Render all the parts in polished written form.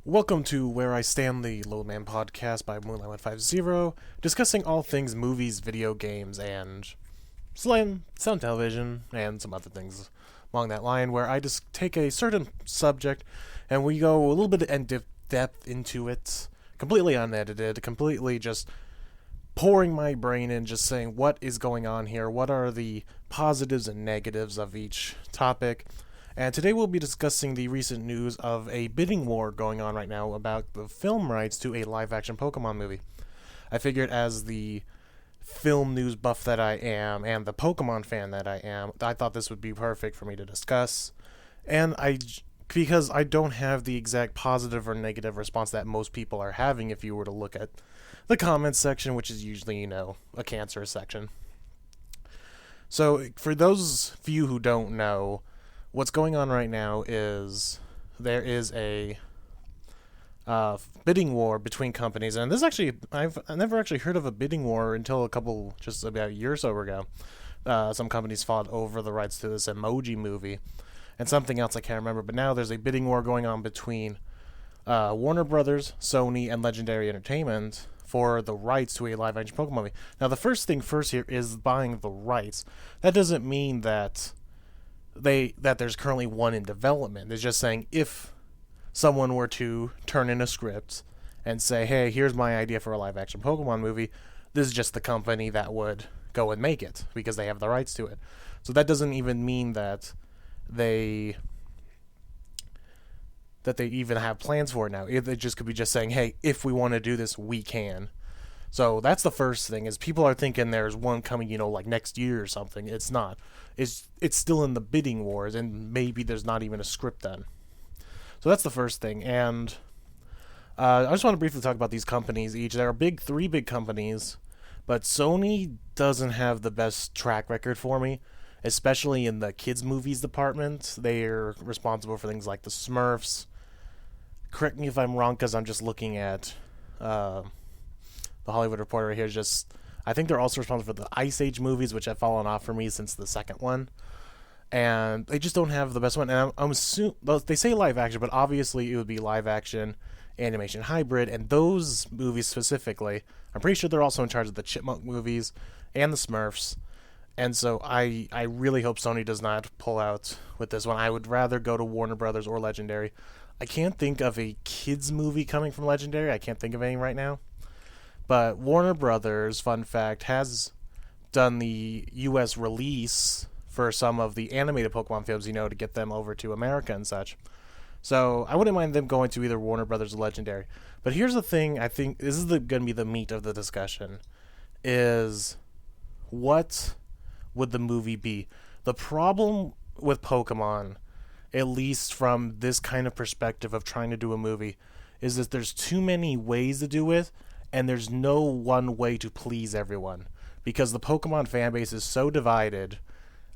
Welcome to Where I Stand, the Low Man podcast by Moonlight150, discussing all things movies, video games, and sound television, and some other things along that line, where I just take a certain subject and we go a little bit in depth into it, completely unedited, completely just pouring my brain in, just saying what is going on here, what are the positives and negatives of each topic. And today we'll be discussing the recent news of a bidding war going on right now about the film rights to a live-action Pokemon movie. I figured as the film news buff that I am and the Pokemon fan that I am, I thought this would be perfect for me to discuss. And because I don't have the exact positive or negative response that most people are having if you were to look at the comments section, which is usually, a cancerous section. So for those few who don't know, what's going on right now is there is a bidding war between companies, and this actually I've never actually heard of a bidding war until just about a year or so ago. Some companies fought over the rights to this Emoji movie and something else I can't remember, but now there's a bidding war going on between Warner Brothers, Sony, and Legendary Entertainment for the rights to a live-action Pokemon movie. Now, the first thing first here is buying the rights. That doesn't mean that there's currently one in development. It's just saying if someone were to turn in a script and say, hey, here's my idea for a live action Pokemon movie, this is just the company that would go and make it because they have the rights to it. So that doesn't even mean that they even have plans for it now. They just could be just saying, hey, if we want to do this, we can. So that's the first thing, is people are thinking there's one coming, like next year or something. It's not. It's still in the bidding wars, and maybe there's not even a script then. So that's the first thing. And I just want to briefly talk about these companies each. There are three big companies, but Sony doesn't have the best track record for me, especially in the kids' movies department. They're responsible for things like the Smurfs. Correct me if I'm wrong, because I'm just looking at the Hollywood Reporter here. I think they're also responsible for the Ice Age movies, which have fallen off for me since the second one. And they just don't have the best one. And I'm assuming they say live action, but obviously it would be live action, animation hybrid, and those movies specifically, I'm pretty sure they're also in charge of the Chipmunk movies and the Smurfs. And so I really hope Sony does not pull out with this one. I would rather go to Warner Brothers or Legendary. I can't think of a kids movie coming from Legendary. I can't think of any right now. But Warner Brothers, fun fact, has done the U.S. release for some of the animated Pokemon films, to get them over to America and such. So I wouldn't mind them going to either Warner Brothers or Legendary. But here's the thing, I think this is going to be the meat of the discussion, is what would the movie be? The problem with Pokemon, at least from this kind of perspective of trying to do a movie, is that there's too many ways to do it, and there's no one way to please everyone. Because the Pokemon fan base is so divided.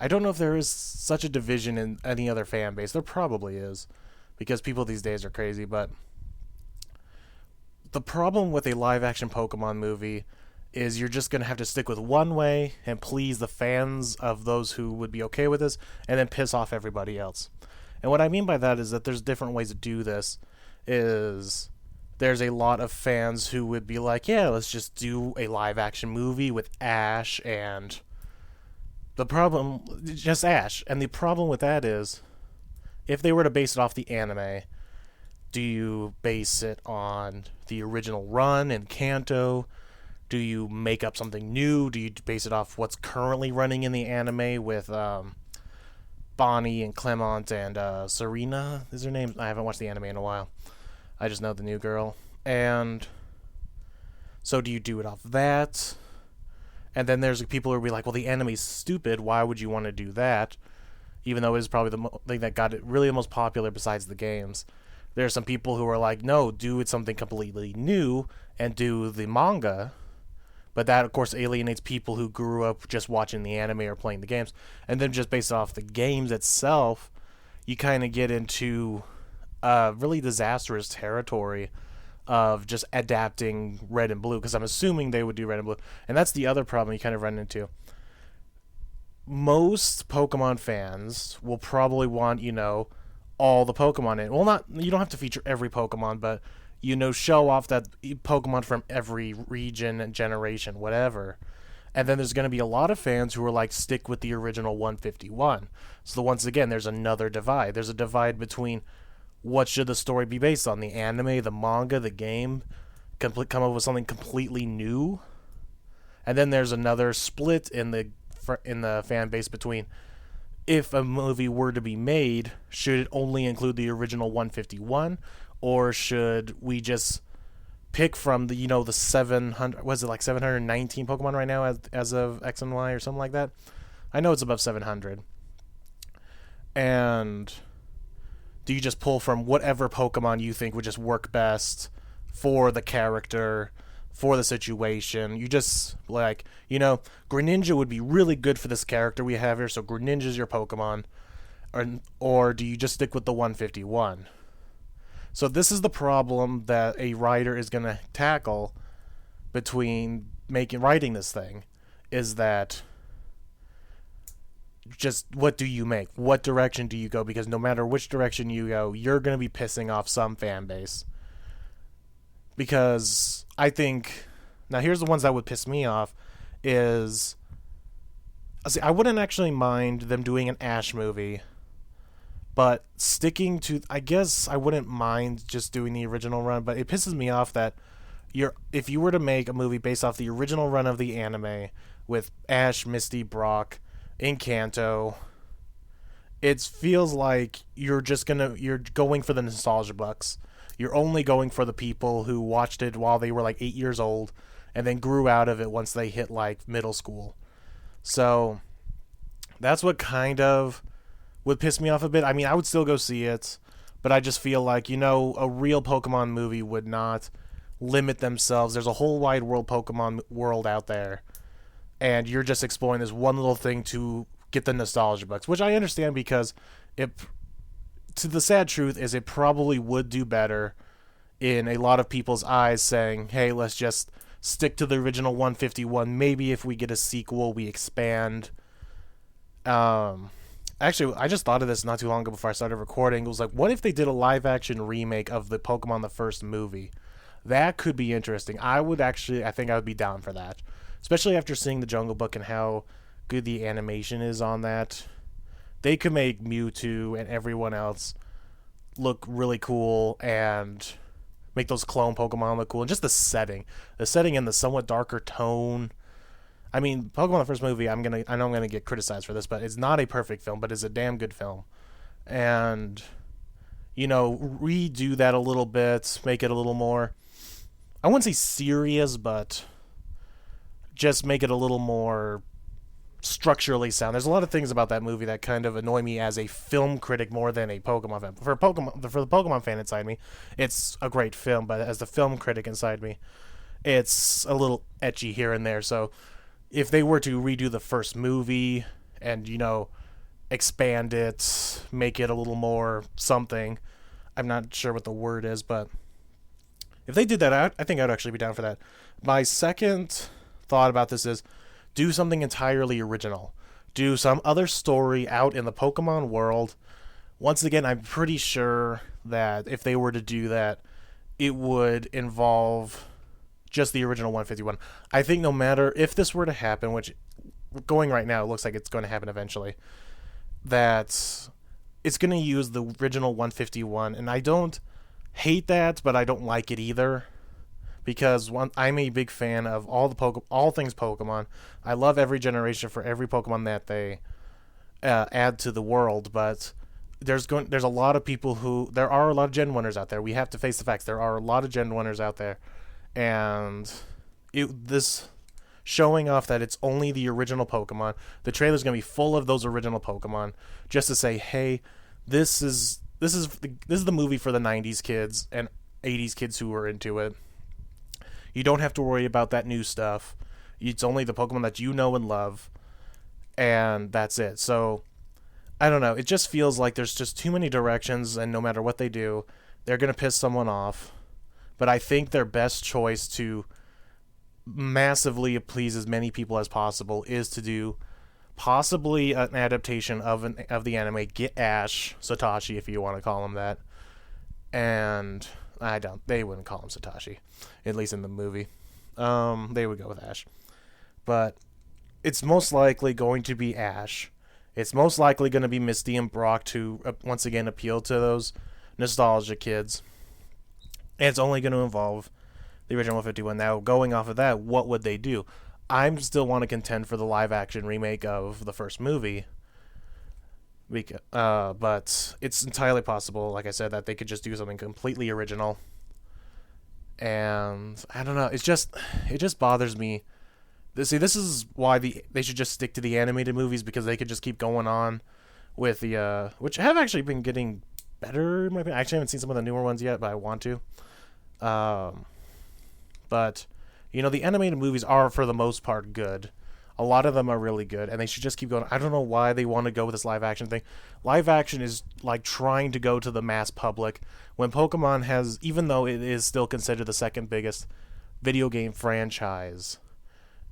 I don't know if there is such a division in any other fan base. There probably is, because people these days are crazy, but the problem with a live-action Pokemon movie is you're just going to have to stick with one way and please the fans of those who would be okay with this, and then piss off everybody else. And what I mean by that is that there's different ways to do this. There's a lot of fans who would be like, yeah, let's just do a live-action movie with Ash and just Ash. And the problem with that is, if they were to base it off the anime, do you base it on the original run in Kanto? Do you make up something new? Do you base it off what's currently running in the anime with Bonnie and Clement and Serena is her name? I haven't watched the anime in a while. I just know the new girl. And so do you do it off that? And then there's people who will be like, well, the anime's stupid. Why would you want to do that? Even though it is probably the thing that got it really the most popular besides the games. There's some people who are like, no, do it something completely new and do the manga. But that, of course, alienates people who grew up just watching the anime or playing the games. And then just based off the games itself, you kind of get into really disastrous territory of just adapting Red and Blue, because I'm assuming they would do Red and Blue. And that's the other problem you kind of run into. Most Pokemon fans will probably want, all the Pokemon in. Well, not you don't have to feature every Pokemon, but show off that Pokemon from every region and generation, whatever. And then there's going to be a lot of fans who are like, stick with the original 151. So once again, there's another divide. There's a divide between what should the story be based on, the anime, the manga, the game, come up with something completely new. And then there's another split in the fan base between, if a movie were to be made, should it only include the original 151, or should we just pick from the 700, was it like 719 Pokemon right now as of X and Y or something like that? I know it's above 700. And do you just pull from whatever Pokemon you think would just work best for the character, for the situation? You just Greninja would be really good for this character we have here, so Greninja's your Pokemon. Or do you just stick with the 151? So this is the problem that a writer is going to tackle between writing this thing, is that just what do you make? What direction do you go? Because no matter which direction you go, you're going to be pissing off some fan base. Because I think, now here's the ones that would piss me off, is, I wouldn't actually mind them doing an Ash movie, but sticking to, I guess I wouldn't mind just doing the original run, but it pisses me off that if you were to make a movie based off the original run of the anime with Ash, Misty, Brock, Encanto, it feels like you're going for the nostalgia bucks. You're only going for the people who watched it while they were like 8 years old and then grew out of it once they hit like middle school. So that's what kind of would piss me off a bit. I mean, I would still go see it, but I just feel like, a real Pokemon movie would not limit themselves. There's a whole wide world Pokemon world out there, and you're just exploring this one little thing to get the nostalgia bucks, which I understand, because the sad truth is it probably would do better in a lot of people's eyes saying, hey, let's just stick to the original 151. Maybe if we get a sequel, we expand. Actually, I just thought of this not too long ago before I started recording. It was like, what if they did a live-action remake of the Pokemon the first movie? That could be interesting. I think I would be down for that. Especially after seeing the Jungle Book and how good the animation is on that. They could make Mewtwo and everyone else look really cool and make those clone Pokemon look cool. And just the setting and the somewhat darker tone. I mean, Pokemon the first movie, I know I'm gonna get criticized for this, but it's not a perfect film, but it's a damn good film. And redo that a little bit, make it a little more, I wouldn't say serious, but just make it a little more structurally sound. There's a lot of things about that movie that kind of annoy me as a film critic more than a Pokemon fan. For the Pokemon fan inside me, it's a great film, but as the film critic inside me, it's a little etchy here and there. So if they were to redo the first movie and, expand it, make it a little more something, I'm not sure what the word is, but if they did that, I think I'd actually be down for that. My second thought about this is, do something entirely original. Do some other story out in the Pokemon world. Once again, I'm pretty sure that if they were to do that, it would involve just the original 151. I think no matter if this were to happen, which going right now, it looks like it's going to happen eventually, that it's going to use the original 151. And I don't hate that, but I don't like it either. Because I'm a big fan of all things Pokemon. I love every generation for every Pokemon that they add to the world, but there's a lot of people there are a lot of Gen 1ers out there. We have to face the facts. There are a lot of Gen 1ers out there. And this showing off that it's only the original Pokemon, the trailer's going to be full of those original Pokemon, just to say, hey, this is the movie for the 90s kids and 80s kids who are into it. You don't have to worry about that new stuff. It's only the Pokemon that you know and love, and that's it. So, I don't know. It just feels like there's just too many directions, and no matter what they do, they're going to piss someone off. But I think their best choice to massively please as many people as possible is to do possibly an adaptation of the anime. Get Ash Satoshi, if you want to call him that, and they wouldn't call him Satoshi, at least in the movie. They would go with Ash, but it's most likely going to be Ash. It's most likely going to be Misty and Brock to once again appeal to those nostalgia kids. And it's only going to involve the original 51. Now, going off of that, what would they do? I still want to contend for the live-action remake of the first movie. But it's entirely possible, like I said, that they could just do something completely original. And I don't know. It just bothers me. See, this is why they should just stick to the animated movies, because they could just keep going on with the which have actually been getting better. I actually haven't seen some of the newer ones yet, but I want to. But the animated movies are for the most part good. A lot of them are really good, and they should just keep going. I don't know why they want to go with this live action thing. Live action is like trying to go to the mass public when Pokemon has, even though it is still considered the second biggest video game franchise,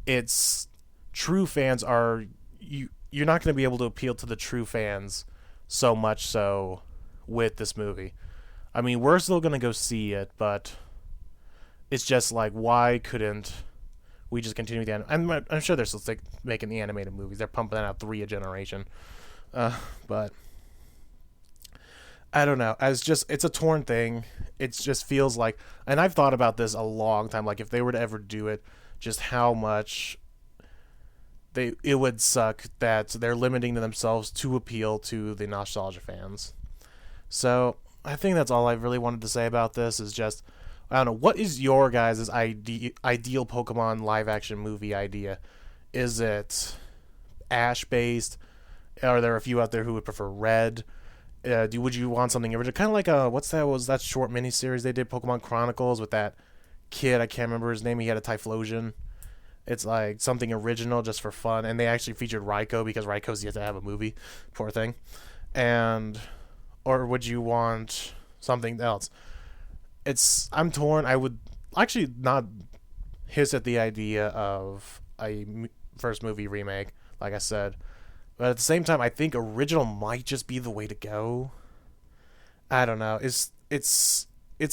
its true fans are you're not going to be able to appeal to the true fans so much so with this movie. I mean, we're still going to go see it, but it's just like, why couldn't we just continue the I'm sure they're still making the animated movies. They're pumping out 3 a generation. But I don't know. It's a torn thing. It just feels like, and I've thought about this a long time, like if they were to ever do it, just how much it would suck that they're limiting themselves to appeal to the nostalgia fans. So I think that's all I really wanted to say about this. Is just, I don't know, what is your guys' ideal Pokemon live action movie idea? Is it Ash based? Are there a few out there who would prefer Red? Would you want something original, kind of like was that short miniseries they did, Pokemon Chronicles, with that kid, I can't remember his name, he had a Typhlosion. It's like something original just for fun, and they actually featured Raikou because Raikou's yet to have a movie, poor thing. Or would you want something else? I'm torn. I would actually not hiss at the idea of a first movie remake, like I said, but at the same time, I think original might just be the way to go. I don't know. It's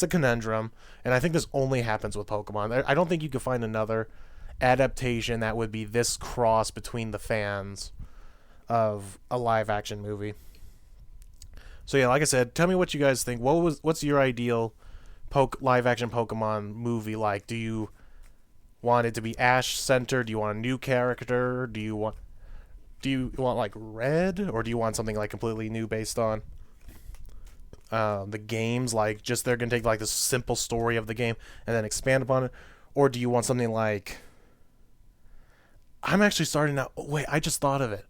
a conundrum, and I think this only happens with Pokemon. I don't think you could find another adaptation that would be this cross between the fans of a live action movie. So yeah, like I said, tell me what you guys think. What's your ideal live action Pokemon movie like? Do you want it to be Ash centered? Do you want a new character? Do you want like Red, or do you want something like completely new based on the games, like just they're gonna take like the simple story of the game and then expand upon it? Or do you want something like, I'm actually starting now, wait, I just thought of it.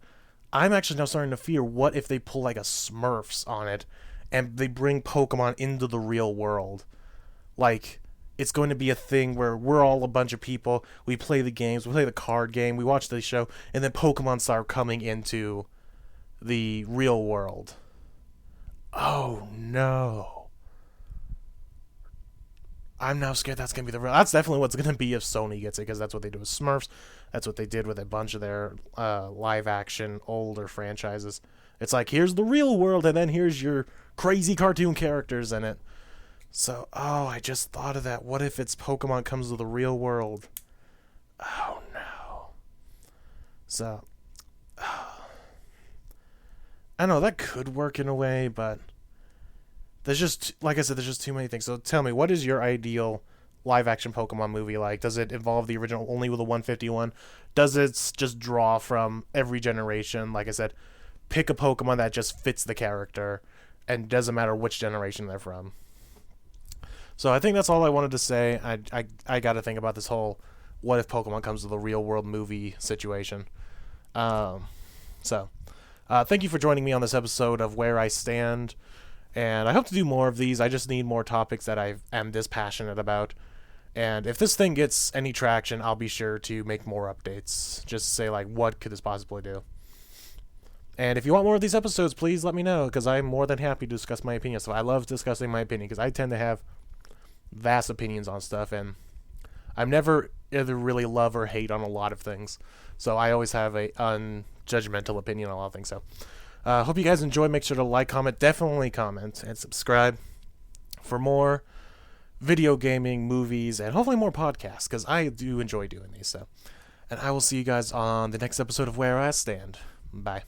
I'm actually now starting to fear, what if they pull like a Smurfs on it and they bring Pokemon into the real world? Like, it's going to be a thing where we're all a bunch of people, we play the games, we play the card game, we watch the show, and then Pokemon start coming into the real world. Oh no. I'm now scared that's going to be that's definitely what's going to be if Sony gets it, because that's what they do with Smurfs. That's what they did with a bunch of their live action older franchises. It's like, here's the real world, and then here's your crazy cartoon characters in it. So, I just thought of that. What if it's Pokemon comes to the real world? Oh no. So, I know that could work in a way, but there's just, like I said, there's just too many things. So tell me, what is your ideal live action Pokemon movie like? Does it involve the original only with a 151? Does it just draw from every generation? Like I said, pick a Pokemon that just fits the character, and doesn't matter which generation they're from. So I think that's all I wanted to say. I got to think about this whole what if Pokemon comes to the real world movie situation. So thank you for joining me on this episode of Where I Stand. And I hope to do more of these. I just need more topics that I am this passionate about. And if this thing gets any traction, I'll be sure to make more updates. Just to say, like, what could this possibly do? And if you want more of these episodes, please let me know, because I'm more than happy to discuss my opinion. So I love discussing my opinion, because I tend to have vast opinions on stuff, and I'm never either really love or hate on a lot of things. So I always have a judgmental opinion on a lot of things. So, hope you guys enjoy. Make sure to like, comment, definitely comment, and subscribe for more video gaming, movies, and hopefully more podcasts, because I do enjoy doing these. So, and I will see you guys on the next episode of Where I Stand. Bye.